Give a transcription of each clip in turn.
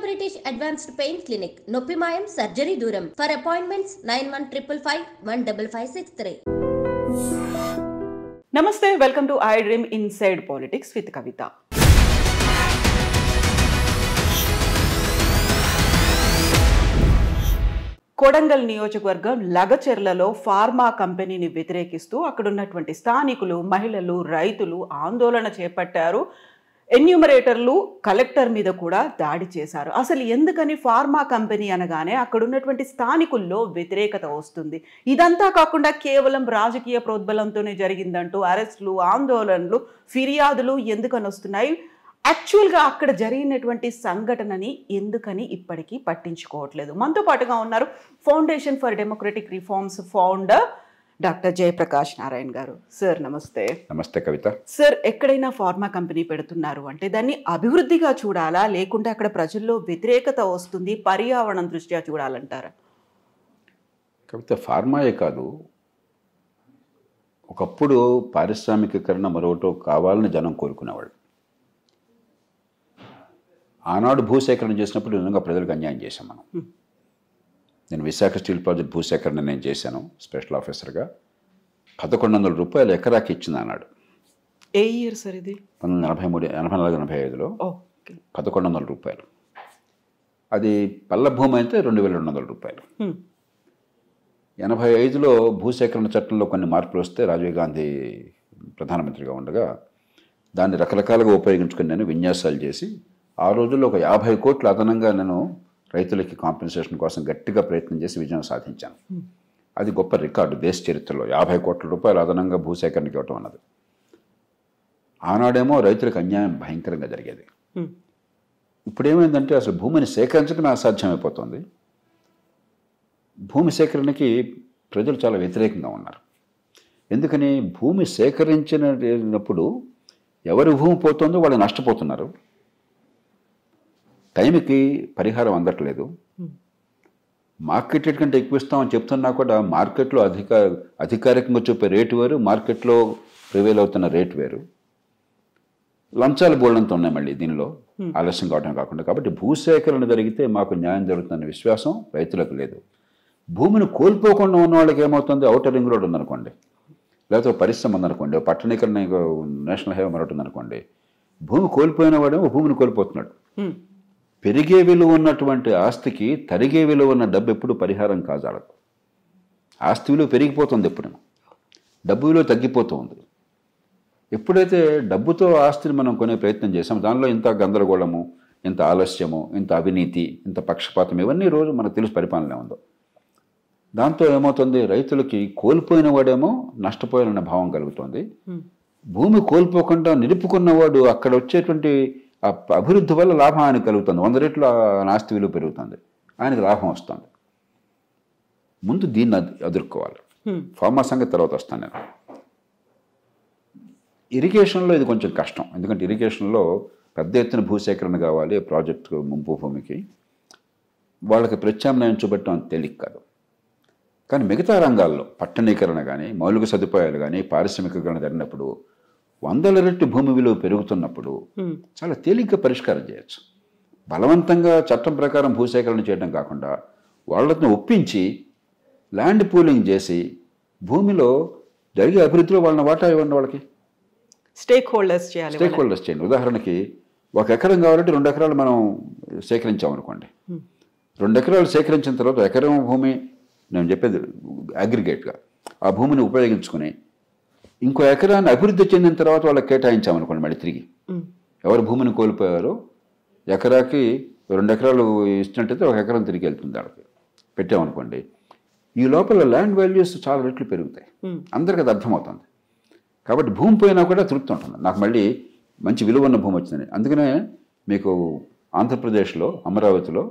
British Advanced Pain Clinic, Noppimayam Surgery Duram. For appointments 9155515563. Namaste, welcome to I Dream Inside Politics with Kavita. Kodangal నియోజకవర్గం లగచెర్లలో pharma కంపెనీని వ్యతిరేకిస్తూ అక్కడున్నటువంటి స్థానికులు, మహిళలు, రైతులు ఆందోళన చేపట్టారు. ఎన్యూమరేటర్లు కలెక్టర్ మీద కూడా దాడి చేశారు. అసలు ఎందుకని ఫార్మా కంపెనీ అనగానే అక్కడున్నటువంటి స్థానికుల్లో వ్యతిరేకత వస్తుంది? ఇదంతా కాకుండా కేవలం రాజకీయ ప్రోద్బలంతోనే జరిగిందంటూ అరెస్టులు, ఆందోళనలు, ఫిర్యాదులు ఎందుకని వస్తున్నాయి? యాక్చువల్గా అక్కడ జరిగినటువంటి సంఘటనని ఎందుకని ఇప్పటికీ పట్టించుకోవట్లేదు? మనతో పాటుగా ఉన్నారు foundation for democratic reforms founder doctor Jayaprakash Narayana గారు. సార్ నమస్తే. నమస్తే కవిత. సార్, ఎక్కడైనా ఫార్మా కంపెనీ పెడుతున్నారు అంటే దాన్ని అభివృద్ధిగా చూడాలా, లేకుంటే అక్కడ ప్రజల్లో వ్యతిరేకత వస్తుంది, పర్యావరణం దృష్ట్యా చూడాలంటారా? కవిత, ఫార్మాయే కాదు, ఒకప్పుడు పారిశ్రామికీకరణ మరొకటో కావాలని జనం కోరుకునేవాళ్ళు. ఆనాడు భూసేకరణ చేసినప్పుడు నిజంగా ప్రజలకు అన్యాయం చేశాం మనం. నేను విశాఖ స్టీల్ ప్రాజెక్ట్ భూసేకరణ నేను చేశాను స్పెషల్ ఆఫీసర్గా. 1100 రూపాయలు ఎకరాకి ఇచ్చింది ఆనాడు. ఏ ఇయర్ సార్ ఇది? 1984-85లో 1100 రూపాయలు. అది పల్ల భూమి అయితే 2200 రూపాయలు. 85లో భూసేకరణ చట్టంలో కొన్ని మార్పులు వస్తే రాజీవ్ గాంధీ ప్రధానమంత్రిగా ఉండగా దాన్ని రకరకాలుగా ఉపయోగించుకుని నేను విన్యాసాలు చేసి ఆ రోజుల్లో ఒక 50 కోట్లు అదనంగా నేను రైతులకి కాంపెన్సేషన్ కోసం గట్టిగా ప్రయత్నం చేసి విజయం సాధించాను. అది గొప్ప రికార్డు దేశ చరిత్రలో. 50 కోట్ల రూపాయలు అదనంగా భూసేకరణకి ఇవ్వటం అన్నది. ఆనాడేమో రైతులకు అన్యాయం భయంకరంగా జరిగేది. ఇప్పుడేమైందంటే అసలు భూమిని సేకరించడం అసాధ్యమైపోతుంది. భూమి సేకరణకి ప్రజలు చాలా వ్యతిరేకంగా ఉన్నారు. ఎందుకని? భూమి సేకరించినప్పుడు ఎవరి భూమి పోతుందో వాళ్ళు నష్టపోతున్నారు. టైంకి పరిహారం అందట్లేదు. మార్కెట్ రేట్ కంటే ఎక్కువ ఇస్తామని చెప్తున్నా కూడా మార్కెట్లో అధికారికంగా చూపే రేటు వేరు, మార్కెట్లో ప్రివేల్ అవుతున్న రేటు వేరు. లంచాలు బోల్డంతో ఉన్నాయి మళ్ళీ దీనిలో, ఆలస్యం కావడం కాకుండా. కాబట్టి భూసేకరణ జరిగితే మాకు న్యాయం జరుగుతుందన్న విశ్వాసం రైతులకు లేదు. భూమిని కోల్పోకుండా ఉన్న వాళ్ళకి ఏమవుతుంది? ఔటర్ రింగ్ రోడ్ ఉందనుకోండి, లేకపోతే పరిశ్రమ ఉందనుకోండి, పట్టణీకరణ నేషనల్ హైవే మరొకటి ఉందనుకోండి, భూమి కోల్పోయిన వాడేమో భూమిని కోల్పోతున్నాడు. పెరిగే విలువ ఉన్నటువంటి ఆస్తికి తరిగే విలువ ఉన్న డబ్బు ఎప్పుడు పరిహారం కాజాలదు. ఆస్తి విలువ పెరిగిపోతుంది, ఎప్పుడు డబ్బు విలువ తగ్గిపోతుంది. ఎప్పుడైతే డబ్బుతో ఆస్తిని మనం కొనే ప్రయత్నం చేసామో దానిలో ఇంత గందరగోళము, ఇంత ఆలస్యము, ఇంత అవినీతి, ఇంత పక్షపాతం, ఇవన్నీ రోజు మనకు తెలుసు పరిపాలన ఉందో. దాంతో ఏమవుతుంది? రైతులకి కోల్పోయిన వాడేమో నష్టపోయాలన్న భావం కలుగుతుంది. భూమి కోల్పోకుండా నిలుపుకున్నవాడు అక్కడ వచ్చేటువంటి ఆ అభివృద్ధి వల్ల లాభం ఆయనకు కలుగుతుంది. 100 రెట్లు ఆస్తి విలువ పెరుగుతుంది, ఆయనకు లాభం వస్తుంది. ముందు దీన్ని ఎదుర్కోవాలి. ఫార్మా సంగతి తర్వాత వస్తాను నేను. ఇరిగేషన్లో ఇది కొంచెం కష్టం. ఎందుకంటే ఇరిగేషన్లో పెద్ద ఎత్తున భూసేకరణ కావాలి ప్రాజెక్టు ముంపు భూమికి. వాళ్ళకి ప్రత్యామ్నాయం చూపెట్టడం అంత తేలిక కాదు. కానీ మిగతా రంగాల్లో పట్టణీకరణ కానీ, మౌలిక సదుపాయాలు కానీ, పారిశ్రామికీకరణ జరిగినప్పుడు 100 రెట్లు భూమి విలువ పెరుగుతున్నప్పుడు చాలా తేలిగ్గా పరిష్కారం చేయొచ్చు. బలవంతంగా చట్టం ప్రకారం భూసేకరణ చేయడం కాకుండా వాళ్ళని ఒప్పించి ల్యాండ్ పూలింగ్ చేసి భూమిలో జరిగే అభివృద్ధిలో వాళ్ళని వాటా ఇవ్వండి. వాళ్ళకి స్టేక్ హోల్డర్స్ చేయండి. ఉదాహరణకి 1 ఎకరం కావాలంటే 2 ఎకరాలు మనం సేకరించామనుకోండి. 2 ఎకరాలు సేకరించిన తర్వాత ఎకరం భూమి, నేను చెప్పేది అగ్రిగేట్గా, ఆ భూమిని ఉపయోగించుకుని ఇంకో ఎకరాన్ని అభివృద్ధి చెందిన తర్వాత వాళ్ళకి కేటాయించామనుకోండి. మళ్ళీ తిరిగి ఎవరు భూమిని కోల్పోయారో ఎకరాకి 2 ఎకరాలు ఇచ్చినట్టయితే 1 ఎకరం తిరిగి వెళ్తుంది. వాళ్ళకి పెట్టామనుకోండి, ఈ లోపల ల్యాండ్ వాల్యూస్ చాలా రెట్లు పెరుగుతాయి. అందరికీ అది అర్థమవుతుంది. కాబట్టి భూమి పోయినా కూడా తృప్తి ఉంటుంది, నాకు మళ్ళీ మంచి విలువ ఉన్న భూమి వచ్చిందని. అందుకనే మీకు ఆంధ్రప్రదేశ్లో అమరావతిలో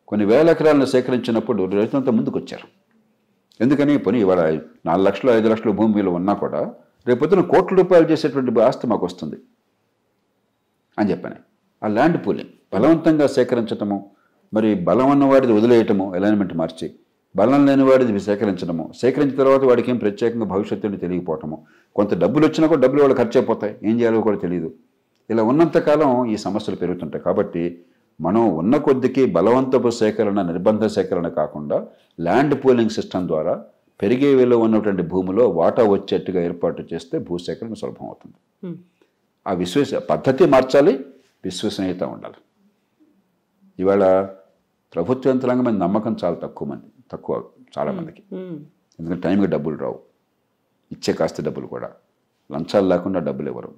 కొన్ని వేల ఎకరాలను సేకరించినప్పుడు రైతులంతా ముందుకు వచ్చారు. ఎందుకని? పోనీ ఇవాళ 4 లక్షలు 5 లక్షలు భూమి విలువ ఉన్నా కూడా రేపొద్దున కోట్ల రూపాయలు చేసేటువంటి ఆస్తి మాకు వస్తుంది అని చెప్పని ఆ ల్యాండ్ పూలింగ్ బలవంతంగా సేకరించటము, మరి బలం ఉన్నవాడిది వదిలేయటము, అలైన్మెంట్ మార్చి బలం లేని వాడిది సేకరించడము, సేకరించిన తర్వాత వాడికి ఏం ప్రత్యేకంగా భవిష్యత్తుని తెలియకపోవటము, కొంత డబ్బులు వచ్చినా కూడా డబ్బులు వాళ్ళు ఖర్చు అయిపోతాయి, ఏం చేయాలో కూడా తెలియదు. ఇలా ఉన్నంతకాలం ఈ సమస్యలు పెరుగుతుంటాయి. కాబట్టి మనం ఉన్న కొద్దికి బలవంతపు సేకరణ, నిర్బంధ సేకరణ కాకుండా ల్యాండ్ పూలింగ్ సిస్టమ్ ద్వారా పెరిగే విలువ ఉన్నటువంటి భూమిలో వాటా వచ్చేట్టుగా ఏర్పాటు చేస్తే భూసేకరణ సులభం అవుతుంది. ఆ పద్ధతి మార్చాలి, విశ్వసనీయత ఉండాలి. ఇవాళ ప్రభుత్వ యంత్రాంగం మీద నమ్మకం చాలా తక్కువ చాలామందికి. ఎందుకంటే టైంకి డబ్బులు రావు, ఇచ్చే కాస్త డబ్బులు కూడా, లంచాలు లేకుండా డబ్బులు ఇవ్వరు,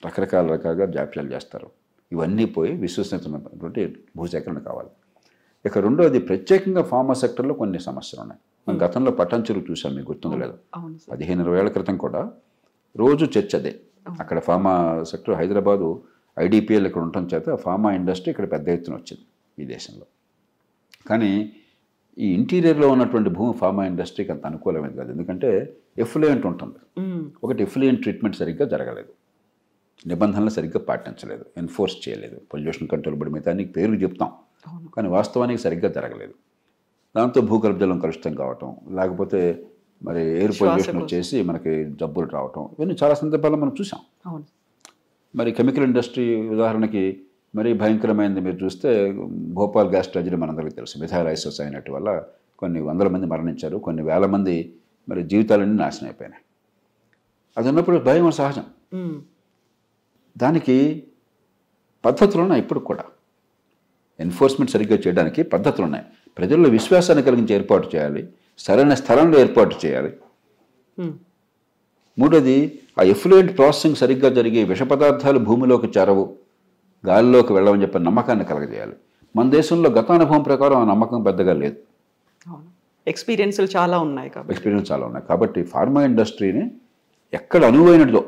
రకరకాలుగా జాప్యాలు చేస్తారు. ఇవన్నీ పోయి విశ్వసనీయత ఉన్నటువంటి భూసేకరణ కావాలి. ఇక రెండోది, ప్రత్యేకంగా ఫార్మా సెక్టర్లో కొన్ని సమస్యలు ఉన్నాయి. మనం గతంలో పటాన్ చెరువు చూసాం, మీకు గుర్తుందో లేదు, 15-20 ఏళ్ల క్రితం కూడా రోజు చర్చ అదే. అక్కడ ఫార్మా సెక్టర్, హైదరాబాదు IDPL ఇక్కడ ఉండటం చేత ఫార్మా ఇండస్ట్రీ ఇక్కడ పెద్ద ఎత్తున వచ్చింది ఈ దేశంలో. కానీ ఈ ఇంటీరియర్లో ఉన్నటువంటి భూమి ఫార్మా ఇండస్ట్రీకి అంత అనుకూలమైనది కాదు. ఎందుకంటే ఎఫ్లూయెంట్ ఉంటుంది. ఒకటి, ఎఫ్లూయెంట్ ట్రీట్మెంట్ సరిగ్గా జరగలేదు, నిబంధనలు సరిగ్గా పాటించలేదు, ఎన్ఫోర్స్ చేయలేదు. పొల్యూషన్ కంట్రోల్ బోర్డు మీద నీకు పేర్లు చెప్తాం, కానీ వాస్తవానికి సరిగ్గా జరగలేదు. దాంతో భూగర్భజలం కలుషితం కావటం, లేకపోతే మరి ఎయిర్ పొల్యూషన్ వచ్చేసి మనకి జబ్బులు రావటం, ఇవన్నీ చాలా సందర్భాల్లో మనం చూసాం. మరి కెమికల్ ఇండస్ట్రీ ఉదాహరణకి మరి భయంకరమైనది మీరు చూస్తే భోపాల్ గ్యాస్ ట్రాజడీ మనందరికీ తెలుసు. మిథైల్ ఐసోసైనేట్ వల్ల కొన్ని వందల మంది మరణించారు, కొన్ని వేల మంది మరి జీవితాలన్నీ నాశనం అయిపోయినాయి. అది ఉన్నప్పుడు భయం సహజం. దానికి పద్ధతులు ఉన్నాయి, ఇప్పుడు కూడా ఎన్ఫోర్స్మెంట్ సరిగ్గా చేయడానికి పద్ధతులు ఉన్నాయి. ప్రజల్లో విశ్వాసాన్ని కలిగించి ఏర్పాటు చేయాలి, సరైన స్థలంలో ఏర్పాటు చేయాలి. మూడోది, ఆ ఎఫ్లూయెంట్ ప్రాసెసింగ్ సరిగ్గా జరిగి విష పదార్థాలు భూమిలోకి చేరవు, గాలిలోకి వెళ్ళవని చెప్పి నమ్మకాన్ని కలగజేయాలి. మన దేశంలో గత అనుభవం ప్రకారం ఆ నమ్మకం పెద్దగా లేదు. ఎక్స్పీరియన్స్లు చాలా ఉన్నాయి కాబట్టి ఫార్మా ఇండస్ట్రీని ఎక్కడ అనువైనదో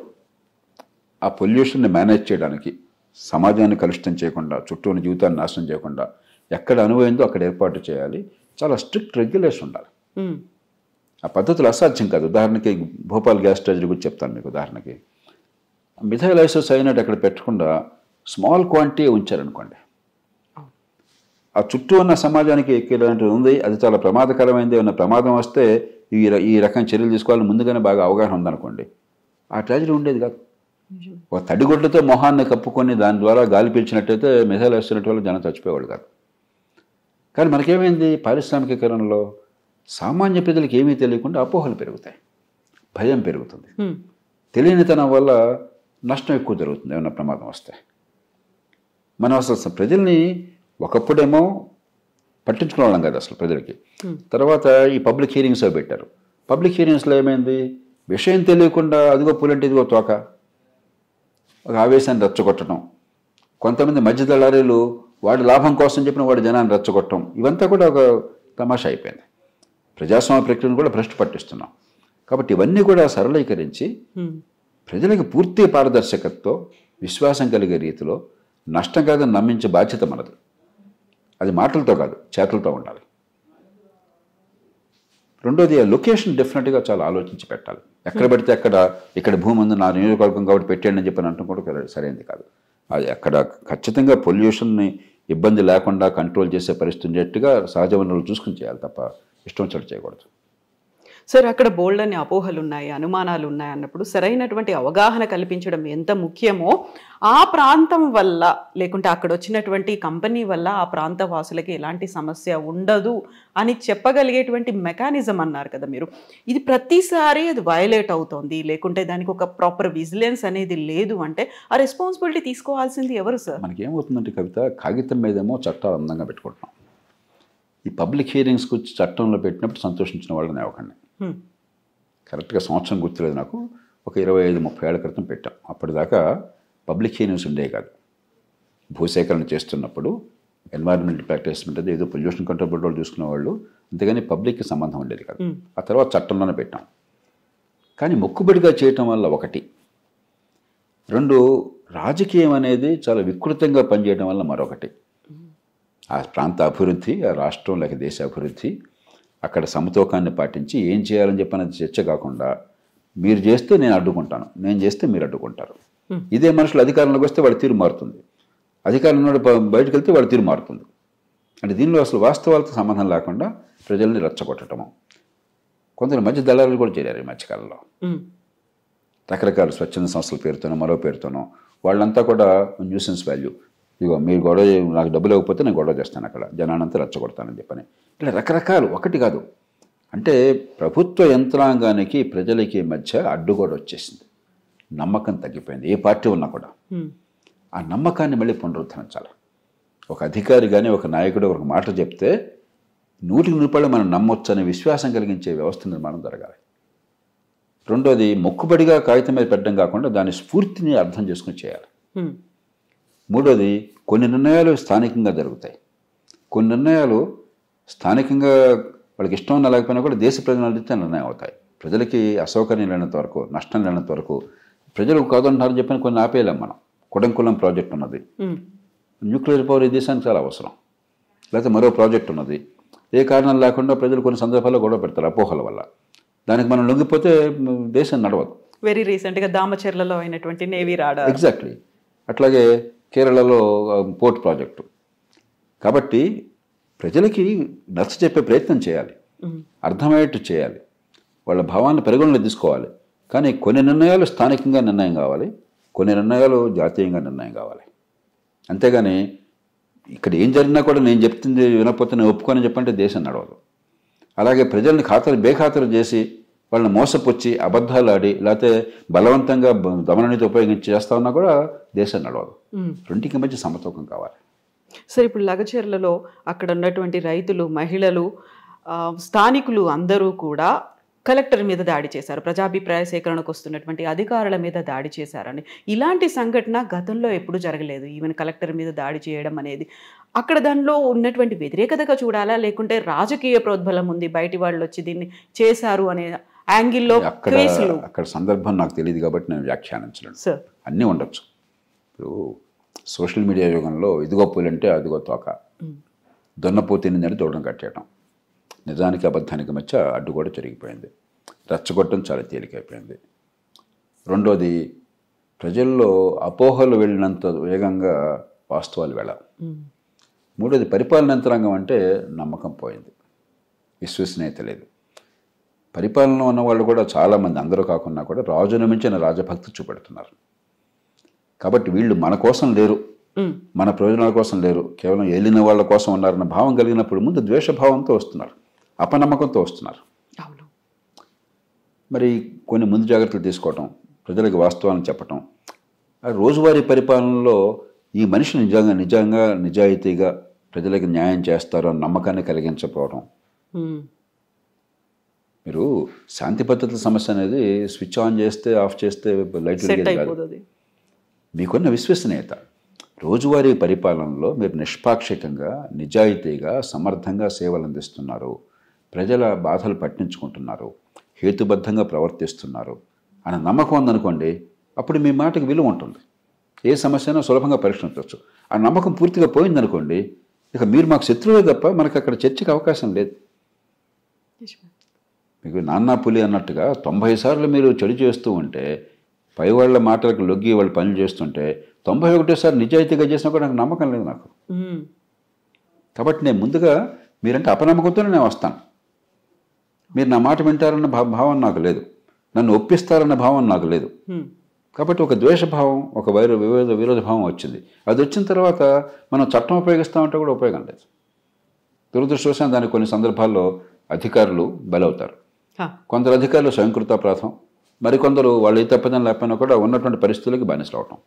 ఆ పొల్యూషన్ని మేనేజ్ చేయడానికి, సమాజాన్ని కలుషితం చేయకుండా, చుట్టూ ఉన్న జీవితాన్ని నాశనం చేయకుండా ఎక్కడ అనువైందో అక్కడ ఏర్పాటు చేయాలి. చాలా స్ట్రిక్ట్ రెగ్యులేషన్ ఉండాలి. ఆ పద్ధతులు అసాధ్యం కాదు. ఉదాహరణకి భోపాల్ గ్యాస్ ట్రాజడీ గురించి చెప్తాను మీకు. ఉదాహరణకి మిథైల్ ఐసోసైనేట్ అక్కడ పెట్టకుండా స్మాల్ క్వాంటిటీ ఉంచారనుకోండి, ఆ చుట్టూ ఉన్న సమాజానికి ఎక్కేలాంటిది ఉంది, అది చాలా ప్రమాదకరమైనది. ఏమైనా ప్రమాదం వస్తే ఈ రకం చర్యలు తీసుకోవాలని ముందుగానే బాగా అవగాహన ఉందనుకోండి, ఆ ట్రాజడీ ఉండేది కాదు. ఒక తడిగుడ్లతో మొహాన్ని కప్పుకొని దాని ద్వారా గాలి పీల్చినట్టయితే మిథైల్ ఐసోసైనేట్ వల్ల జనం చచ్చిపోయేవాడు కాదు. కానీ మనకేమైంది, పారిశ్రామికీకరణలో సామాన్య ప్రజలకు ఏమీ తెలియకుండా అపోహలు పెరుగుతాయి, భయం పెరుగుతుంది, తెలియనితనం వల్ల నష్టం ఎక్కువ జరుగుతుంది ఏమన్నా ప్రమాదం వస్తే. మనం అసలు ప్రజల్ని ఒకప్పుడేమో పట్టించుకునే వాళ్ళం కదా అసలు ప్రజలకి. తర్వాత ఈ పబ్లిక్ హీరింగ్స్ పెట్టారు. పబ్లిక్ హీరింగ్స్లో ఏమైంది, విషయం తెలియకుండా అదిగో పులంటే ఇదిగో తోక, ఒక ఆవేశాన్ని రెచ్చగొట్టడం, కొంతమంది మధ్య దళారీలు వాడి లాభం కోసం చెప్పిన వాడి జనాన్ని రెచ్చగొట్టడం, ఇవంతా కూడా ఒక తమాషా అయిపోయింది. ప్రజాస్వామ్య ప్రక్రియను కూడా భ్రష్టు పట్టిస్తున్నాం. కాబట్టి ఇవన్నీ కూడా సరళీకరించి ప్రజలకు పూర్తి పారదర్శకతతో, విశ్వాసం కలిగే రీతిలో, నష్టం కాదని నమ్మించే బాధ్యత మనది. అది మాటలతో కాదు, చేతులతో ఉండాలి. రెండోది, లొకేషన్ డెఫినెట్గా చాలా ఆలోచించి పెట్టాలి. ఎక్కడ పడితే అక్కడ, ఇక్కడ భూమి ఉంది నా నియోజకవర్గం కాబట్టి పెట్టండి అని చెప్పని అంటాం కూడా సరైనది కాదు. అది అక్కడ ఖచ్చితంగా పొల్యూషన్ని ఇబ్బంది లేకుండా కంట్రోల్ చేసే పరిస్థితి ఉండేట్టుగా సహజ వనరులు చూసుకుని చేయాలి తప్ప ఇష్టం చెడు చేయకూడదు. సార్, అక్కడ బోల్డ్ అని అపోహలు ఉన్నాయి, అనుమానాలు ఉన్నాయి అన్నప్పుడు సరైనటువంటి అవగాహన కల్పించడం ఎంత ముఖ్యమో, ఆ ప్రాంతం వల్ల లేకుంటే అక్కడ వచ్చినటువంటి కంపెనీ వల్ల ఆ ప్రాంత వాసులకి ఎలాంటి సమస్య ఉండదు అని చెప్పగలిగేటువంటి మెకానిజం అన్నారు కదా మీరు. ఇది ప్రతిసారి అది వయలేట్ అవుతోంది, లేకుంటే దానికి ఒక ప్రాపర్ విజిలెన్స్ అనేది లేదు అంటే ఆ రెస్పాన్సిబిలిటీ తీసుకోవాల్సింది ఎవరు సార్? మనకి ఏమవుతుందంటే కవిత, కాగితం మీదేమో చట్టాలు అందంగా పెట్టుకుంటున్నాం. ఈ పబ్లిక్ హీరింగ్స్కి వచ్చి చట్టంలో పెట్టినప్పుడు సంతోషించిన వాళ్ళని అవ్వకండి. కరెక్ట్గా సంవత్సరం గుర్తులేదు నాకు, ఒక 25-30 ఏళ్ల క్రితం పెట్టాం. అప్పటిదాకా పబ్లిక్ హీరింగ్స్ ఉండేవి కాదు. భూసేకరణ చేస్తున్నప్పుడు ఎన్వైరన్మెంటల్ ప్రాక్టీస్ ఉంటుంది, ఏదో పొల్యూషన్ కంట్రోల్ బోర్డు వాళ్ళు చూసుకునే వాళ్ళు, అంతేగాని పబ్లిక్కి సంబంధం ఉండేది కాదు. ఆ తర్వాత చట్టంలోనే పెట్టాం. కానీ మొక్కుబడిగా చేయటం వల్ల ఒకటి, రెండు, రాజకీయం అనేది చాలా వికృతంగా పనిచేయడం వల్ల మరొకటి. ఆ ప్రాంత అభివృద్ధి, ఆ రాష్ట్రం లేక దేశ అభివృద్ధి, అక్కడ సమతూకాన్ని పాటించి ఏం చేయాలని చెప్పినది చర్చ కాకుండా, మీరు చేస్తే నేను అడ్డుకుంటాను, నేను చేస్తే మీరు అడ్డుకుంటారు. ఇదే మనుషులు అధికారంలోకి వస్తే వాడి తీరు మారుతుంది, అధికారంలో బయటకు వెళ్తే వాడి తీరు మారుతుంది. అంటే దీనిలో అసలు వాస్తవాలతో సంబంధం లేకుండా ప్రజల్ని రెచ్చగొట్టడము. కొందరు మధ్య దళారులు కూడా చేరారు ఈ మధ్యకాలంలో, రకరకాల స్వచ్ఛంద సంస్థల పేరుతోనో మరో పేరుతోనో. వాళ్ళంతా కూడా న్యూసెన్స్ వాల్యూ, ఇగో మీరు గొడవ నాకు డబ్బులు ఇవ్వకపోతే నేను గొడవ చేస్తాను అక్కడ జనానంతా రెచ్చగొడతానని చెప్పని ఇట్లా రకరకాలు ఒకటి కాదు. అంటే ప్రభుత్వ యంత్రాంగానికి ప్రజలకి మధ్య అడ్డుగోడ వచ్చేసింది, నమ్మకం తగ్గిపోయింది ఏ పార్టీ ఉన్నా కూడా. ఆ నమ్మకాన్ని మళ్ళీ పునరుద్ధరించాలి. ఒక అధికారి కానీ ఒక నాయకుడు ఒక మాట చెప్తే 100% మనం నమ్మొచ్చు అనే విశ్వాసం కలిగించే వ్యవస్థ నిర్మాణం జరగాలి. రెండోది మొక్కుబడిగా కాగితం మీద పెట్టడం కాకుండా దాని స్ఫూర్తిని అర్థం చేసుకుని చేయాలి. మూడోది కొన్ని నిర్ణయాలు స్థానికంగా జరుగుతాయి, కొన్ని నిర్ణయాలు స్థానికంగా వాళ్ళకి ఇష్టం ఉన్నా లేకపోయినా కూడా దేశ ప్రజల రీత్యా నిర్ణయం అవుతాయి. ప్రజలకి అసౌకర్యం లేనంత వరకు, నష్టం లేనంత వరకు ప్రజలకు కాదంటున్నారని చెప్పిన కొన్ని ఆపేయలేం మనం. కొడంకులం ప్రాజెక్ట్ ఉన్నది, న్యూక్లియర్ పవర్ ఈ దేశానికి చాలా అవసరం. లేకపోతే మరో ప్రాజెక్ట్ ఉన్నది, ఏ కారణం లేకుండా ప్రజలు కొన్ని సందర్భాల్లో గొడవ పెడతారు అపోహల వల్ల. దానికి మనం లొంగిపోతే దేశం నడవదు. వెరీ రీసెంట్గా దామచర్లలో అయినటువంటి నేవీ రాడార్. ఎగ్జాక్ట్లీ. అట్లాగే కేరళలో పోర్ట్ ప్రాజెక్టు. కాబట్టి ప్రజలకి నచ్చ చెప్పే ప్రయత్నం చేయాలి, అర్థమయ్యేట్టు చేయాలి, వాళ్ళ భావాన్ని పరిగణలో తీసుకోవాలి. కానీ కొన్ని నిర్ణయాలు స్థానికంగా నిర్ణయం కావాలి, కొన్ని నిర్ణయాలు జాతీయంగా నిర్ణయం కావాలి. అంతేగాని ఇక్కడ ఏం జరిగినా కూడా నేను చెప్తుంది వినకపోతే నేను ఒప్పుకొని చెప్పంటే దేశం నడవదు. అలాగే ప్రజల్ని బేఖాతరు చేసి వాళ్ళని మోసపుచ్చి అబద్ధాలు ఆడి లేకపోతే బలవంతంగా దమననీతి ఉపయోగించి చేస్తా ఉన్నా కూడా దేశం నడవదు. రెండింటికి మధ్య సమతూకం కావాలి. సరే, ఇప్పుడు లగచర్లలో అక్కడ ఉన్నటువంటి రైతులు, మహిళలు, స్థానికులు అందరూ కూడా కలెక్టర్ మీద దాడి చేశారు, ప్రజాభిప్రాయ సేకరణకు వస్తున్నటువంటి అధికారుల మీద దాడి చేశారని. ఇలాంటి సంఘటన గతంలో ఎప్పుడు జరగలేదు. ఈవెన్ కలెక్టర్ మీద దాడి చేయడం అనేది అక్కడ దానిలో ఉన్నటువంటి వ్యతిరేకతగా చూడాలా, లేకుంటే రాజకీయ ప్రోద్బలం ఉంది బయటి వాళ్ళు వచ్చి దీన్ని చేశారు అనే యాంగిల్లో కేసులు? అక్కడ సందర్భం నాకు తెలియదు కాబట్టి నేను వ్యాఖ్యానించలేను. అన్నీ ఉండొచ్చు. ఇప్పుడు సోషల్ మీడియా యుగంలో ఇదిగో పూలంటే అదిగో తోక, దొన్నపోతేనిందని దూడడం కట్టేయడం, నిజానికి అబద్ధానికి మధ్య అడ్డు కూడా జరిగిపోయింది. రెచ్చగొట్టడం చాలా తేలికైపోయింది. రెండోది ప్రజల్లో అపోహలు వెళ్ళినంత వేగంగా వాస్తవాలు వెళ్ళాలి. మూడోది పరిపాలన యంత్రాంగం అంటే నమ్మకం పోయింది, విశ్వసనీయత లేదు. పరిపాలన ఉన్న వాళ్ళు కూడా చాలామంది, అందరూ కాకుండా కూడా రాజును మించిన రాజభక్తి చూపెడుతున్నారు. కాబట్టి వీళ్ళు మన కోసం లేరు, మన ప్రయోజనాల కోసం లేరు, కేవలం ఏలిన వాళ్ళ కోసం ఉన్నారన్న భావం కలిగినప్పుడు ముందు ద్వేషభావంతో వస్తున్నారు, అపనమ్మకంతో వస్తున్నారు. మరి కొన్ని ముందు జాగ్రత్తలు తీసుకోవటం, ప్రజలకు వాస్తవాన్ని చెప్పటం, రోజువారీ పరిపాలనలో ఈ మనిషి నిజంగా నిజాయితీగా ప్రజలకు న్యాయం చేస్తారు అన్న నమ్మకాన్ని కలిగించకపోవడం. మీరు శాంతి భద్రతల సమస్య అనేది స్విచ్ ఆన్ చేస్తే ఆఫ్ చేస్తే లైట్ కాదు, మీకున్న విశ్వసనీయత. రోజువారీ పరిపాలనలో మీరు నిష్పాక్షికంగా, నిజాయితీగా, సమర్థంగా సేవలు అందిస్తున్నారు, ప్రజల బాధలు పట్టించుకుంటున్నారు, హేతుబద్ధంగా ప్రవర్తిస్తున్నారు అనే నమ్మకం ఉందనుకోండి, అప్పుడు మీ మాటకి విలువ ఉంటుంది, ఏ సమస్యనో సులభంగా పరిష్కరించవచ్చు. ఆ నమ్మకం పూర్తిగా పోయిందనుకోండి, ఇక మీరు మాకు శత్రువే తప్ప మనకు అక్కడ చర్చకి అవకాశం లేదు. మీకు నాన్నా పులి అన్నట్టుగా 90 సార్లు మీరు చెడు చేస్తూ ఉంటే, పై వాళ్ళ మాటలకు లొగ్గి వాళ్ళు పనులు చేస్తుంటే 91సారి నిజాయితీగా చేసినా కూడా నాకు నమ్మకం లేదు నాకు. కాబట్టి నేను ముందుగా మీరంటే అపనమ్మకంతోనే నేను వస్తాను. మీరు నా మాట వింటారన్న భావం నాకు లేదు, నన్ను ఒప్పిస్తారన్న భావం నాకు లేదు. కాబట్టి ఒక ద్వేషభావం, ఒక విరోధ భావం వచ్చింది. అది వచ్చిన తర్వాత మనం చట్టం ఉపయోగిస్తామంటే కూడా ఉపయోగం లేదు. దురదృష్టవశాత్తు దానికి కొన్ని సందర్భాల్లో అధికారులు బలవుతారు. కొందరు అధికారులు స్వయంకృతాపరాధం, మరికొందరు వాళ్ళు ఏ తప్పిదం లేకపోయినా కూడా ఉన్నటువంటి పరిస్థితులకి బానిసలు అవటం.